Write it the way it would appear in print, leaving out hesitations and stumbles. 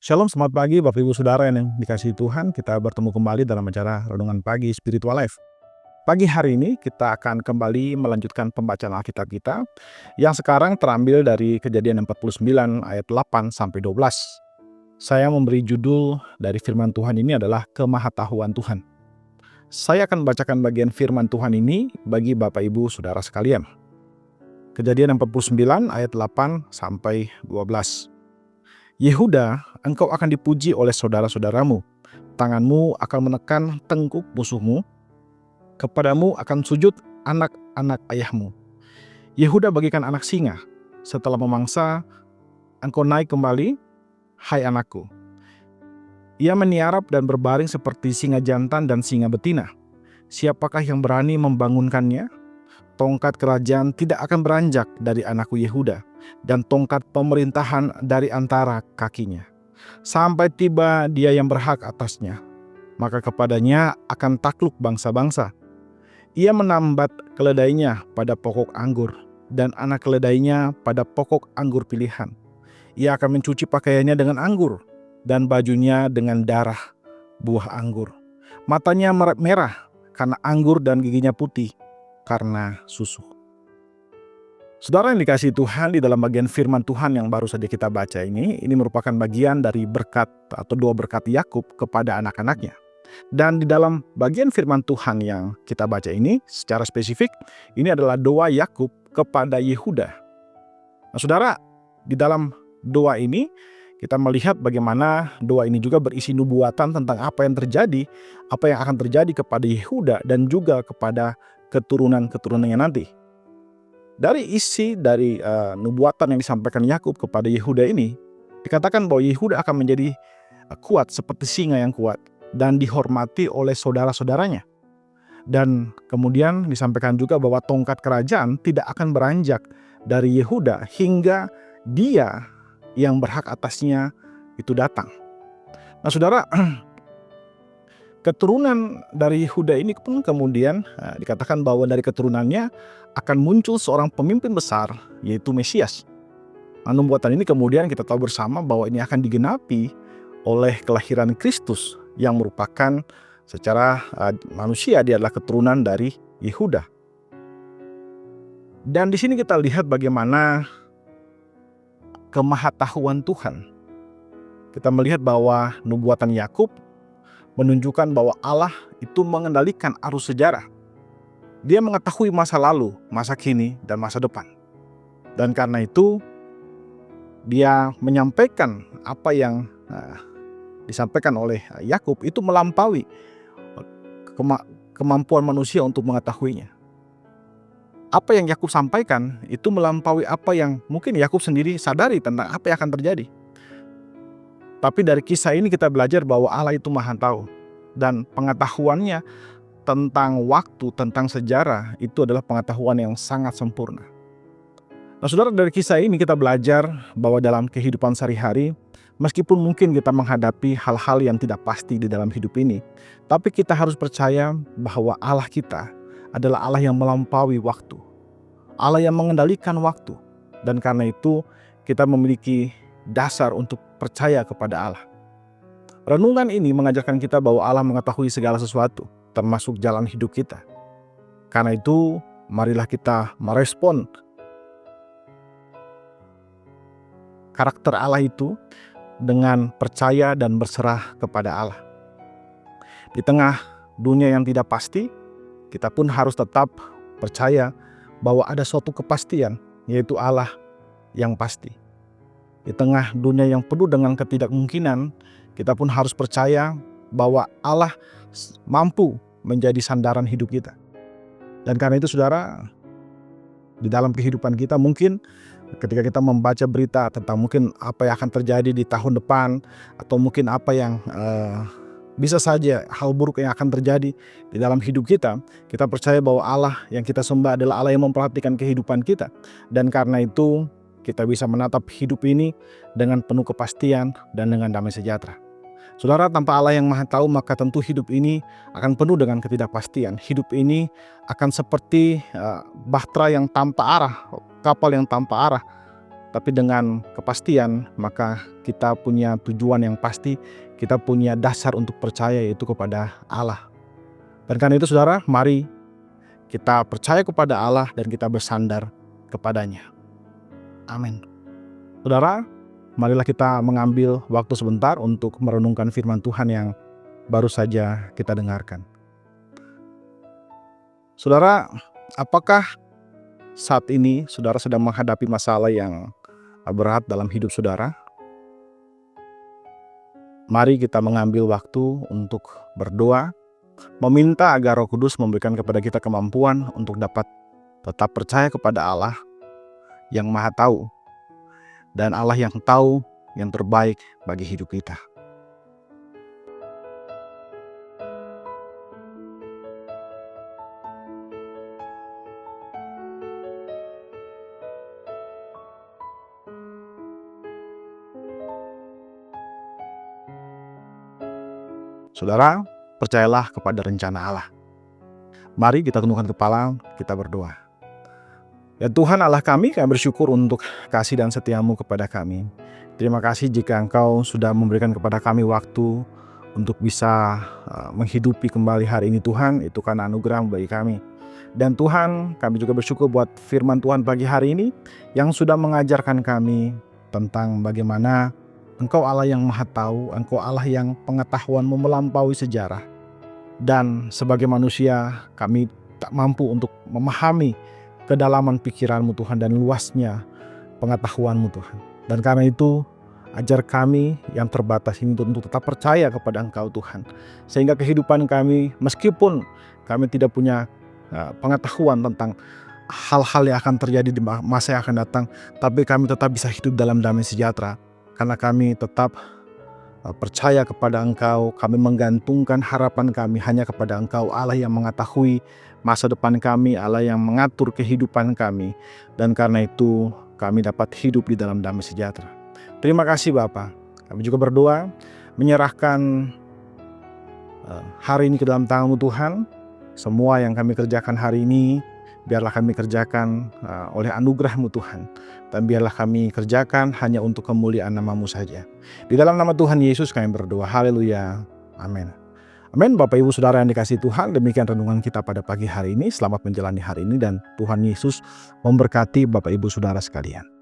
Shalom, selamat pagi Bapak Ibu Saudara yang dikasihi Tuhan. Kita bertemu kembali dalam acara Renungan Pagi Spiritual Life. Pagi hari ini kita akan kembali melanjutkan pembacaan Alkitab kita yang sekarang terambil dari Kejadian 49 ayat 8 sampai 12. Saya memberi judul dari firman Tuhan ini adalah Kemahatauan Tuhan. Saya akan bacakan bagian firman Tuhan ini bagi Bapak Ibu Saudara sekalian. Kejadian 49 ayat 8 sampai 12. Yehuda, engkau akan dipuji oleh saudara-saudaramu. Tanganmu akan menekan tengkuk musuhmu. Kepadamu akan sujud anak-anak ayahmu. Yehuda bagikan anak singa. Setelah memangsa, engkau naik kembali, hai anakku. Ia meniarap dan berbaring seperti singa jantan dan singa betina. Siapakah yang berani membangunkannya? Tongkat kerajaan tidak akan beranjak dari anakku Yehuda, dan tongkat pemerintahan dari antara kakinya, sampai tiba dia yang berhak atasnya. Maka kepadanya akan takluk bangsa-bangsa. Ia menambat keledainya pada pokok anggur, dan anak keledainya pada pokok anggur pilihan. Ia akan mencuci pakaiannya dengan anggur, dan bajunya dengan darah buah anggur. Matanya merah karena anggur, dan giginya putih karena susu. Saudara yang dikasihi Tuhan, di dalam bagian firman Tuhan yang baru saja kita baca ini merupakan bagian dari berkat atau doa berkat Yakub kepada anak-anaknya. Dan di dalam bagian firman Tuhan yang kita baca ini secara spesifik, ini adalah doa Yakub kepada Yehuda. Nah, saudara, di dalam doa ini kita melihat bagaimana doa ini juga berisi nubuatan tentang apa yang terjadi, apa yang akan terjadi kepada Yehuda dan juga kepada keturunan-keturunannya nanti. Dari isi dari nubuatan yang disampaikan Yakub kepada Yehuda ini, dikatakan bahwa Yehuda akan menjadi kuat seperti singa yang kuat dan dihormati oleh saudara-saudaranya. Dan kemudian disampaikan juga bahwa tongkat kerajaan tidak akan beranjak dari Yehuda hingga dia yang berhak atasnya itu datang. Nah, saudara, keturunan dari Yehuda ini pun kemudian dikatakan bahwa dari keturunannya akan muncul seorang pemimpin besar, yaitu Mesias. Nah, nubuatan ini kemudian kita tahu bersama bahwa ini akan digenapi oleh kelahiran Kristus yang merupakan secara manusia dia adalah keturunan dari Yehuda. Dan di sini kita lihat bagaimana kemahatauan Tuhan. Kita melihat bahwa nubuatan Yakub menunjukkan bahwa Allah itu mengendalikan arus sejarah. Dia mengetahui masa lalu, masa kini, dan masa depan. Dan karena itu, dia menyampaikan apa yang disampaikan oleh Yakub itu melampaui kemampuan manusia untuk mengetahuinya. Apa yang Yakub sampaikan itu melampaui apa yang mungkin Yakub sendiri sadari tentang apa yang akan terjadi. Tapi dari kisah ini kita belajar bahwa Allah itu Maha Tahu, dan pengetahuannya tentang waktu, tentang sejarah itu adalah pengetahuan yang sangat sempurna. Nah, saudara, dari kisah ini kita belajar bahwa dalam kehidupan sehari-hari, meskipun mungkin kita menghadapi hal-hal yang tidak pasti di dalam hidup ini, tapi kita harus percaya bahwa Allah kita adalah Allah yang melampaui waktu, Allah yang mengendalikan waktu, dan karena itu kita memiliki dasar untuk percaya kepada Allah. Renungan ini mengajarkan kita bahwa Allah mengetahui segala sesuatu, termasuk jalan hidup kita. Karena itu, marilah kita merespon karakter Allah itu dengan percaya dan berserah kepada Allah. Di tengah dunia yang tidak pasti, kita pun harus tetap percaya bahwa ada suatu kepastian, yaitu Allah yang pasti. Di tengah dunia yang penuh dengan ketidakmungkinan, kita pun harus percaya bahwa Allah mampu menjadi sandaran hidup kita. Dan karena itu, saudara, di dalam kehidupan kita mungkin ketika kita membaca berita tentang mungkin apa yang akan terjadi di tahun depan, atau mungkin apa yang bisa saja hal buruk yang akan terjadi di dalam hidup kita, kita percaya bahwa Allah yang kita sembah adalah Allah yang memperhatikan kehidupan kita. Dan karena itu kita bisa menatap hidup ini dengan penuh kepastian dan dengan damai sejahtera. Saudara, tanpa Allah yang Maha Tahu, maka tentu hidup ini akan penuh dengan ketidakpastian. Hidup ini akan seperti bahtera yang tanpa arah, kapal yang tanpa arah, Tapi dengan kepastian, maka kita punya tujuan yang pasti, kita punya dasar untuk percaya, yaitu kepada Allah. Dan karena itu saudara, mari kita percaya kepada Allah dan kita bersandar kepadanya. Amin. Saudara, marilah kita mengambil waktu sebentar untuk merenungkan firman Tuhan yang baru saja kita dengarkan. Saudara, apakah saat ini saudara sedang menghadapi masalah yang berat dalam hidup saudara? Mari kita mengambil waktu untuk berdoa, meminta agar Roh Kudus memberikan kepada kita kemampuan untuk dapat tetap percaya kepada Allah yang Maha Tahu, dan Allah yang tahu yang terbaik bagi hidup kita. Saudara, percayalah kepada rencana Allah. Mari kita tundukkan kepala, kita berdoa. Ya Tuhan Allah kami bersyukur untuk kasih dan setiamu kepada kami. Terima kasih jika Engkau sudah memberikan kepada kami waktu untuk bisa menghidupi kembali hari ini Tuhan. Itu karena anugerah bagi kami. Dan Tuhan, kami juga bersyukur buat firman Tuhan pagi hari ini yang sudah mengajarkan kami tentang bagaimana Engkau Allah yang Maha Tahu, Engkau Allah yang pengetahuan-Mu melampaui sejarah. Dan sebagai manusia kami tak mampu untuk memahami kedalaman pikiran-Mu Tuhan dan luasnya pengetahuan-Mu Tuhan. Dan karena itu ajar kami yang terbatas ini untuk tetap percaya kepada Engkau Tuhan. Sehingga kehidupan kami, meskipun kami tidak punya pengetahuan tentang hal-hal yang akan terjadi di masa yang akan datang, tapi kami tetap bisa hidup dalam damai sejahtera. Karena kami tetap percaya kepada Engkau, kami menggantungkan harapan kami hanya kepada Engkau, Allah yang mengetahui masa depan kami, Allah yang mengatur kehidupan kami. Dan karena itu kami dapat hidup di dalam damai sejahtera. Terima kasih Bapa. Kami juga berdoa menyerahkan hari ini ke dalam tangan-Mu Tuhan. Semua yang kami kerjakan hari ini, biarlah kami kerjakan oleh anugerah-Mu Tuhan. Dan biarlah kami kerjakan hanya untuk kemuliaan nama-Mu saja. Di dalam nama Tuhan Yesus kami berdoa. Haleluya. Amin. Amin. Bapak Ibu Saudara yang dikasihi Tuhan, demikian renungan kita pada pagi hari ini. Selamat menjalani hari ini dan Tuhan Yesus memberkati Bapak Ibu Saudara sekalian.